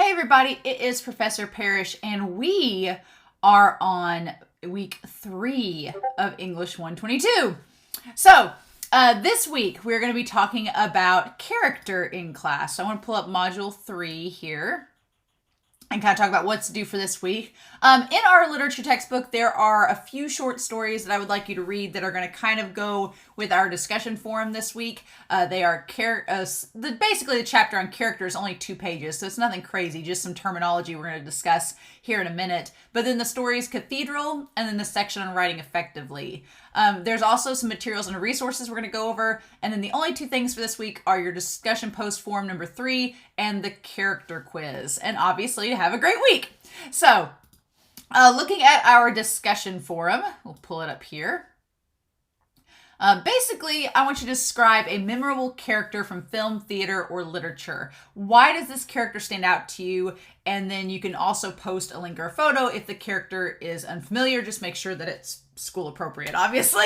Hey everybody, it is Professor Parrish and we are on week 3 of English 122. So, this week we're going to be talking about character in class. So I want to pull up module 3 here and kind of talk about what to do for this week. In our literature textbook, there are a few short stories that I would like you to read that are going to kind of go with our discussion forum this week. They are basically the chapter on character is only 2 pages, so it's nothing crazy, just some terminology we're going to discuss here in a minute. But then the stories Cathedral, and then the section on writing effectively. There's also some materials and resources we're going to go over, and then the only 2 things for this week are your discussion post form number 3 and the character quiz. And obviously, have a great week. So, looking at our discussion forum, we'll pull it up here. Basically, I want you to describe a memorable character from film, theater, or literature. Why does this character stand out to you? And then you can also post a link or a photo if the character is unfamiliar. Just make sure that it's school appropriate, obviously.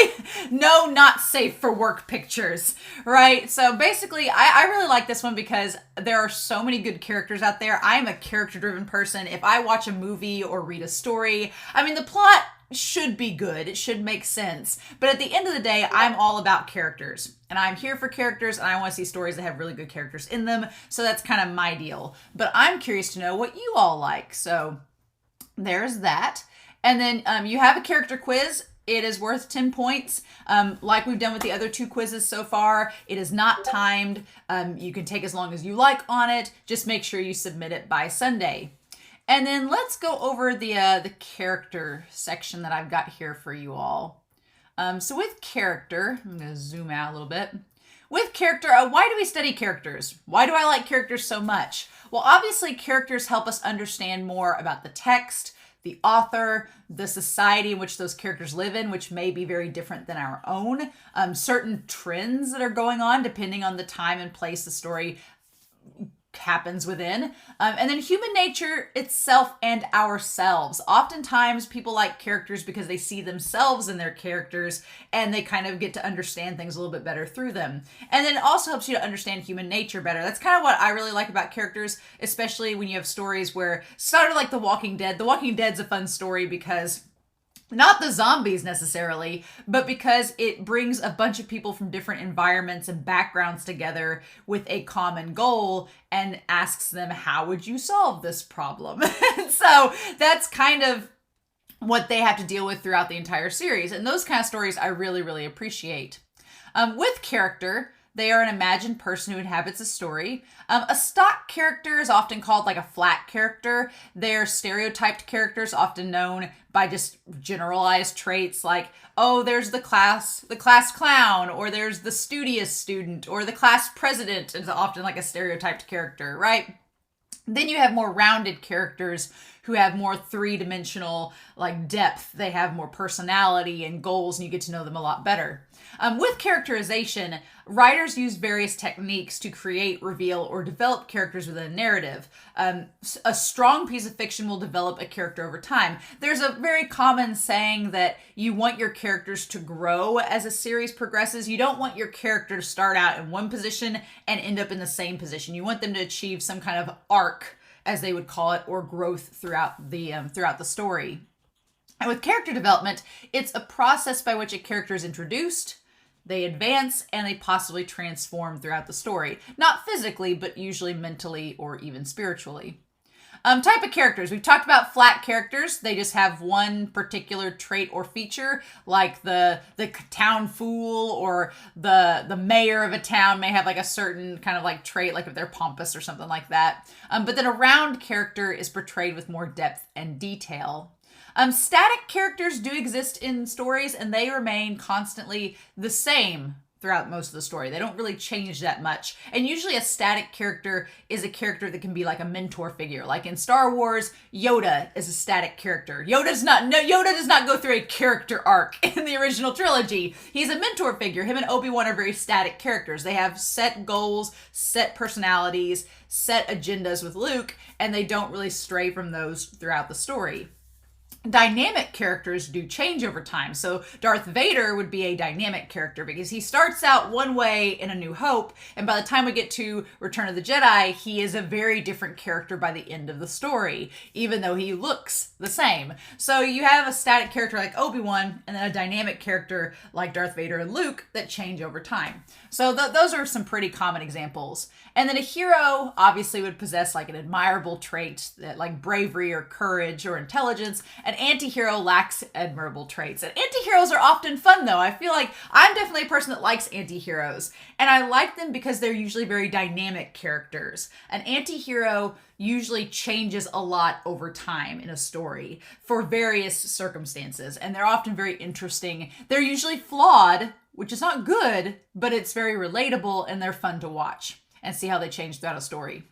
No, not safe for work pictures, right? So basically, I really like this one because there are so many good characters out there. I'm a character-driven person. If I watch a movie or read a story, I mean, the plot should be good. It should make sense. But at the end of the day, I'm all about characters. And I'm here for characters, and I want to see stories that have really good characters in them. So that's kind of my deal. But I'm curious to know what you all like. So there's that. And then you have a character quiz. It is worth 10 points. Like we've done with the other 2 quizzes so far, it is not timed. You can take as long as you like on it. Just make sure you submit it by Sunday. And then let's go over the character section that I've got here for you all. So with character, I'm going to zoom out a little bit. With character, why do we study characters? Why do I like characters so much? Well, obviously characters help us understand more about the text, the author, the society in which those characters live in, which may be very different than our own. Certain trends that are going on depending on the time and place the story happens within. And then human nature itself and ourselves. Oftentimes people like characters because they see themselves in their characters and they kind of get to understand things a little bit better through them. And then it also helps you to understand human nature better. That's kind of what I really like about characters, especially when you have stories where, sort of like The Walking Dead. The Walking Dead's a fun story because not the zombies necessarily, but because it brings a bunch of people from different environments and backgrounds together with a common goal and asks them, how would you solve this problem? So that's kind of what they have to deal with throughout the entire series. And those kind of stories I really, really appreciate. With character, they are an imagined person who inhabits a story. A stock character is often called like a flat character. They're stereotyped characters, often known by just generalized traits like, oh, there's the class clown, or there's the studious student, or the class president is often like a stereotyped character, right? Then you have more rounded characters who have more 3-dimensional like depth. They have more personality and goals, and you get to know them a lot better. With characterization, writers use various techniques to create, reveal, or develop characters within a narrative. A strong piece of fiction will develop a character over time. There's a very common saying that you want your characters to grow as a series progresses. You don't want your character to start out in one position and end up in the same position. You want them to achieve some kind of arc, as they would call it, or growth throughout the story. And with character development, it's a process by which a character is introduced, they advance, and they possibly transform throughout the story. Not physically, but usually mentally or even spiritually. Type of characters. We've talked about flat characters. They just have one particular trait or feature, like the town fool or the mayor of a town may have like a certain kind of like trait, like if they're pompous or something like that. But then a round character is portrayed with more depth and detail. Static characters do exist in stories, and they remain constantly the same throughout most of the story. They don't really change that much. And usually a static character is a character that can be like a mentor figure. Like in Star Wars, Yoda is a static character. Yoda does not go through a character arc in the original trilogy. He's a mentor figure. Him and Obi-Wan are very static characters. They have set goals, set personalities, set agendas with Luke, and they don't really stray from those throughout the story. Dynamic characters do change over time. So Darth Vader would be a dynamic character because he starts out one way in A New Hope, and by the time we get to Return of the Jedi, he is a very different character by the end of the story, even though he looks the same. So you have a static character like Obi-Wan, and then a dynamic character like Darth Vader and Luke that change over time. So those are some pretty common examples. And then a hero obviously would possess like an admirable trait that like bravery or courage or intelligence. An anti-hero lacks admirable traits. And anti-heroes are often fun though. I feel like I'm definitely a person that likes anti-heroes. And I like them because they're usually very dynamic characters. An anti-hero usually changes a lot over time in a story for various circumstances. And they're often very interesting. They're usually flawed, which is not good, but it's very relatable and they're fun to watch and see how they change throughout a story.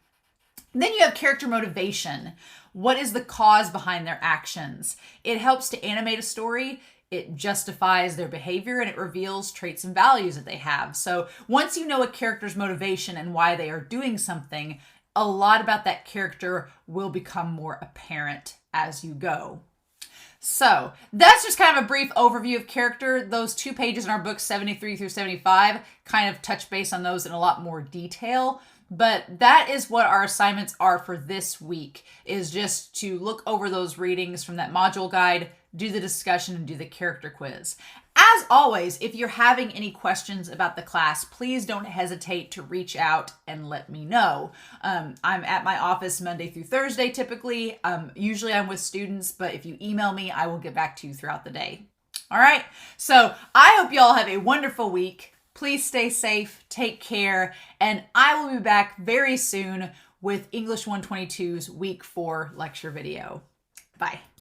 Then you have character motivation. What is the cause behind their actions? It helps to animate a story. It justifies their behavior and it reveals traits and values that they have. So once you know a character's motivation and why they are doing something, a lot about that character will become more apparent as you go. So that's just kind of a brief overview of character. Those 2 pages in our book, 73 through 75, kind of touch base on those in a lot more detail. But that is what our assignments are for this week, is just to look over those readings from that module guide, do the discussion, and do the character quiz. As always, if you're having any questions about the class, please don't hesitate to reach out and let me know. I'm at my office Monday through Thursday typically. Usually I'm with students, but if you email me, I will get back to you throughout the day. All right, so I hope you all have a wonderful week. Please stay safe, take care, and I will be back very soon with English 122's Week 4 lecture video. Bye.